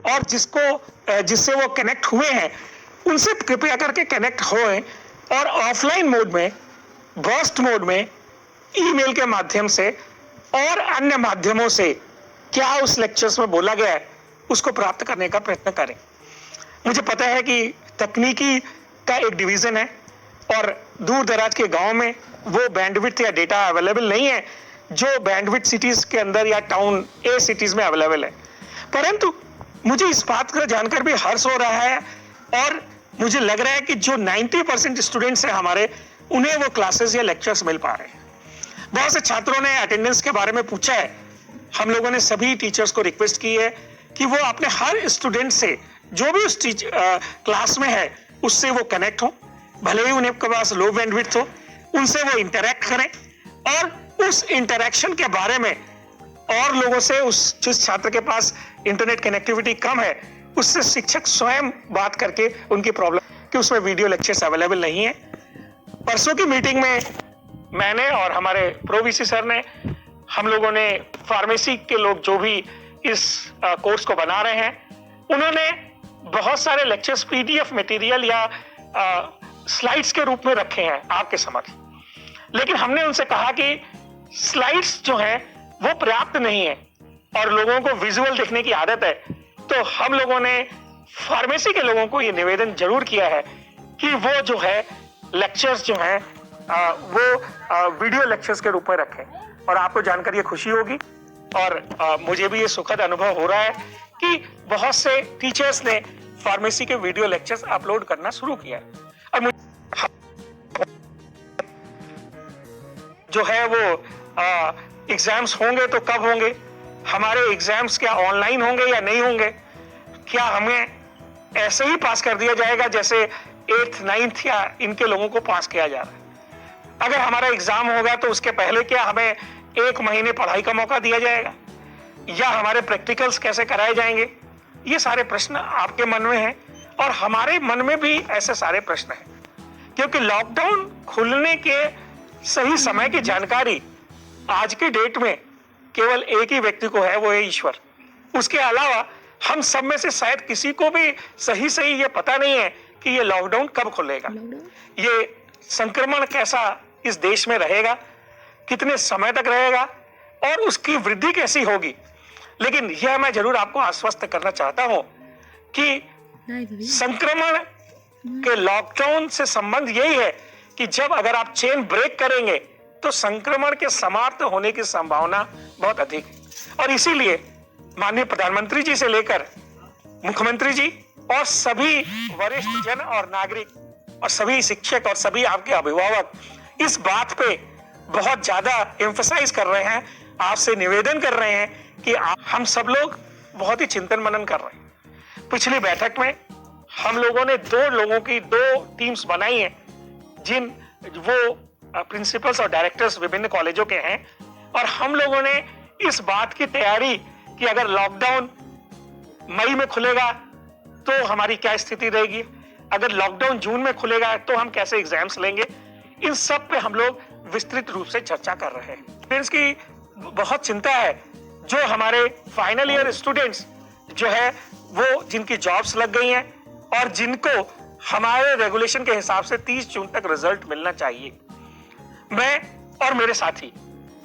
और जिससे वो कनेक्ट हुए हैं उनसे कृपया करके कनेक्ट होएं और ऑफलाइन मोड में, बर्स्ट मोड में, ईमेल के माध्यम से और अन्य माध्यमों से क्या उस लेक्चर्स में बोला गया है उसको प्राप्त करने का प्रयत्न करें। मुझे पता है कि तकनीकी का एक डिवीजन है और दूर दराज के गांव में वो बैंडविड्थ या डेटा अवेलेबल नहीं है जो बैंडविड्थ सिटीज के अंदर या टाउन ए सिटीज में अवेलेबल है। परंतु मुझे इस बात का जानकर भी हर्ष हो रहा है और मुझे लग रहा है कि जो 90% स्टूडेंट्स हैं हमारे, उन्हें वो क्लासेस या लेक्चर्स मिल पा रहे हैं। बहुत से छात्रों ने अटेंडेंस के बारे में पूछा है। हम लोगों ने सभी टीचर्स को रिक्वेस्ट की है कि वो अपने हर स्टूडेंट से जो भी उस क्लास में है उससे वो कनेक्ट हो, भले ही उन्हें के पास लो बैंडविड्थ हो, उनसे वो इंटरेक्ट करें और उस इंटरेक्शन के बारे में और लोगों से, उस जिस छात्र के पास इंटरनेट कनेक्टिविटी कम है उससे शिक्षक स्वयं बात करके उनकी प्रॉब्लम कि उसमें वीडियो लेक्चर्स अवेलेबल नहीं है। परसों की मीटिंग में मैंने और हमारे प्रो-वीसी सर ने, हम लोगों ने फार्मेसी के लोग जो भी इस कोर्स को बना रहे हैं, उन्होंने बहुत सारे लेक्चर्स पीडीएफ मटेरियल या स्लाइड्स के रूप में रखे हैं आपके समक्ष। लेकिन हमने उनसे कहा कि स्लाइड्स जो हैं वो पर्याप्त नहीं है और लोगों को विजुअल देखने की आदत है, तो हम लोगों ने फार्मेसी के लोगों को ये निवेदन जरूर किया है कि वो जो है लेक्चर्स जो हैं वो वीडियो लेक्चर्स के रूप में रखें। और आपको जानकर ये खुशी होगी और मुझे भी ये सुखद अनुभव हो रहा है कि बहुत से टीचर्स ने फार्मेसी के वीडियो लेक्चर्स अपलोड करना शुरू किया है। और जो है वो एग्जाम्स होंगे तो कब होंगे, हमारे एग्जाम्स क्या ऑनलाइन होंगे या नहीं होंगे, क्या हमें ऐसे ही पास कर दिया जाएगा जैसे 8th 9th या इनके लोगों को पास किया जा रहा है। अगर हमारा एग्जाम होगा तो उसके पहले क्या हमें 1 महीने पढ़ाई का मौका दिया जाएगा या हमारे प्रैक्टिकल्स कैसे कराए जाएंगे। ये सारे प्रश्न आपके मन में हैं और हमारे मन में भी ऐसे सारे प्रश्न हैं, क्योंकि लॉकडाउन खुलने के सही समय की जानकारी आज की डेट में केवल एक ही व्यक्ति को है, वो है ईश्वर। उसके अलावा हम सब में से शायद किसी को भी सही ये पता नहीं है कि ये लॉकडाउन कब खुलेगा, ये संक्रमण कैसा इस देश में रहेगा, कितने समय तक रहेगा और उसकी वृद्धि कैसी होगी। लेकिन यह मैं जरूर आपको आश्वस्त करना चाहता हूं कि संक्रमण के लॉकडाउन से संबंध यही है कि जब अगर आप चेन ब्रेक करेंगे तो संक्रमण के समाप्त होने की संभावना बहुत अधिक है। और इसीलिए माननीय प्रधानमंत्री जी से लेकर मुख्यमंत्री जी और सभी वरिष्ठ जन और नागरिक और सभी शिक्षक और सभी आपके अभिभावक इस बात पे बहुत ज्यादा एम्फसाइज कर रहे हैं, आपसे निवेदन कर रहे हैं कि हम सब लोग बहुत ही चिंतन मनन कर रहे हैं। पिछली बैठक में हम लोगों ने 2 लोगों की 2 टीम्स बनाई हैं, जिन वो प्रिंसिपल्स और डायरेक्टर्स विभिन्न कॉलेजों के हैं, और हम लोगों ने इस बात की तैयारी कि अगर लॉकडाउन मई में खुलेगा तो हमारी क्या स्थिति रहेगी, अगर लॉकडाउन जून में खुलेगा तो हम कैसे एग्जाम्स लेंगे, इन सब पे हम लोग विस्तृत रूप से चर्चा कर रहे हैं। पेरेंट्स की बहुत चिंता है, जो हमारे फाइनल ईयर स्टूडेंट्स जो है वो जिनकी जॉब्स लग गई हैं और जिनको हमारे रेगुलेशन के हिसाब से 30 जून तक रिजल्ट मिलना चाहिए। मैं और मेरे साथी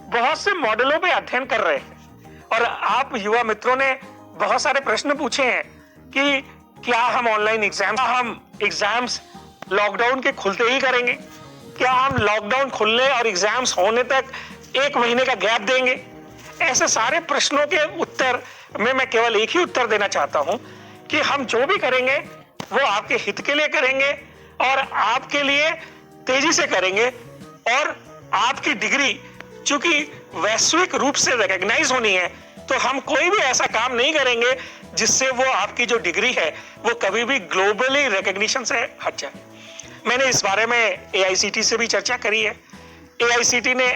बहुत से मॉडलों पे अध्ययन कर रहे हैं और आप युवा मित्रों ने बहुत सारे प्रश्न पूछे हैं कि क्या हम ऑनलाइन एग्जाम्स लॉकडाउन के खुलते ही करेंगे, क्या हम लॉकडाउन खुलने और एग्जाम्स होने तक 1 महीने का गैप देंगे। ऐसे सारे प्रश्नों के उत्तर में मैं केवल एक ही उत्तर देना चाहता हूं कि हम जो भी करेंगे वो आपके हित के लिए करेंगे और आपके लिए तेजी से करेंगे, और आपकी डिग्री चूंकि वैश्विक रूप से रिकॉग्नाइज होनी है तो हम कोई भी ऐसा काम नहीं करेंगे जिससे वो आपकी जो डिग्री है वो कभी भी ग्लोबली रिकॉग्निशन से हट जाए। मैंने इस बारे में AICT से भी चर्चा करी है। AICT ने